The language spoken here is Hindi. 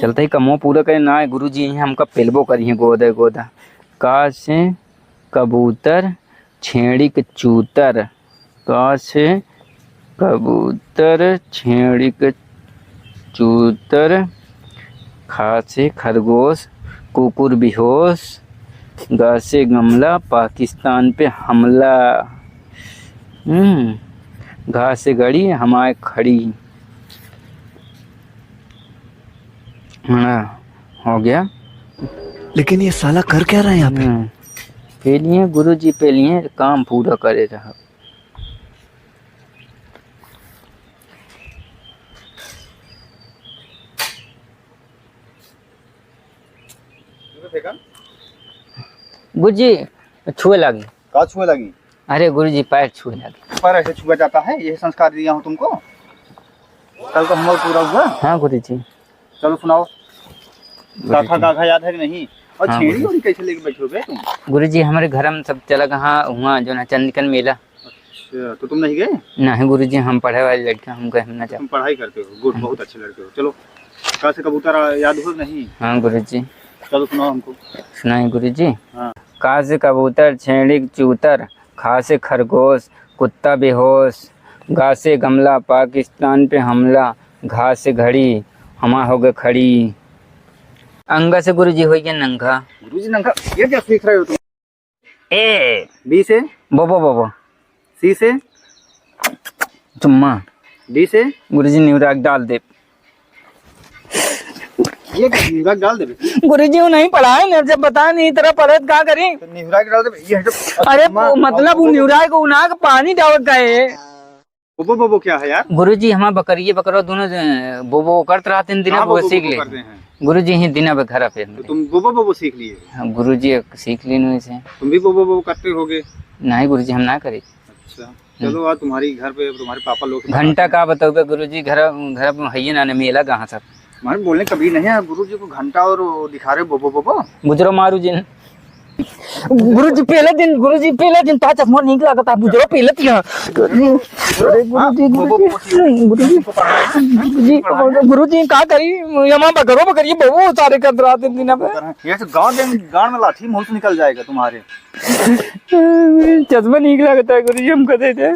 चलते ही कमो पूरा करे ना गुरु जी हमका पेलबो करिए गोदा गोदा। का से कबूतर छेड़ी के चूतर, का से कबूतर छेड़ी के चूतर, खा से खरगोश कुकुर बेहोश, गा से गमला पाकिस्तान पे हमला, घा से घड़ी हमारे खड़ी। हाँ हो गया। लेकिन ये साला कर क्या रहा है यहाँ पे? पेलिए गुरु जी पेलिए काम पूरा करे रहा। गुरु जी छुए लगी। का छुए लगी? अरे गुरु जी पैर छुए लगी। पैर ऐसे छुआ जाता है? यही संस्कार दिया हूँ तुमको। कल तो होमवर्क पूरा हुआ? हाँ गुरु जी। चलो सुनाओ। गाथा गाथा याद है कि नहीं? और हाँ, छेड़ी उड़ी कैसे लेके बैठे हो बे तुम? गुरु जी हमारे घर में सब चला कहाँ हुआ जो ना चंद्रकन मेला। अच्छा, तो तुम नहीं गए? नहीं गुरु जी हम पढ़े वाले लड़के हम गए ना तुम पढ़ाई करते हो, गुड, बहुत अच्छे लड़के हो। चलो का से कबूतर याद हो नहीं? हाँ गुरु जी। चलो सुनाओ हमको। सुनाए गुरु जी। हाँ। का से कबूतर छेड़ी चूतर, खा से खरगोश कुत्ता बेहोश, गा से गमला पाकिस्तान पे हमला, घा से घड़ी हमा हो गए खड़ी। अंगा से गुरु जी हो गया नंगा। गुरु जी नंगा ये क्या सीख रहे हो तुम? ए बी से बोबो बोबो, सी से चुम्मा, डी से गुरु जी न्यूराग डाल दे। ये क्या निहुरा के डाल दे? गुरु जी वो नहीं पढ़ा है, जब बता नहीं तरह पढ़त क्या करें? तो निहुरा के डाल दे ये हटो। अरे मतलब न्यूरा को उना के पानी डाल गए। बोबो बोबो क्या है यार? गुरु जी हमारा बकरिए बकरो दोनों बोबो करते रहते हैं दिन हाँ, वो बोबो सीख बोबो ले। करते हैं। गुरु जी ही दिन अब घर पे तो तुम बोबो बोबो सीख लिए? हाँ, गुरु जी सीख ली नहीं से। तुम भी बोबो बोबो करते होगे? नहीं गुरु जी हम ना करें। अच्छा चलो आज तुम्हारी घर पे तुम्हारे पापा लोग घंटा का बताओ गुरु जी घर घर में है ना मेला कहाँ सब हमारे बोलने कभी नहीं है। गुरु जी को घंटा और वो दिखा रहे बोबो बोबो। गुजरो मारू जी गुरु जी पहले दिन पाँच मोर नहीं लगता गुजरो पहले गुरु जी का करी यमा बकरो बकरी बहु सारे कर रहा दिन पे। ये तो गांव में लाठी मुंह से निकल जाएगा तुम्हारे। चश्मा नहीं लगता है गुरु जी हम कहते थे।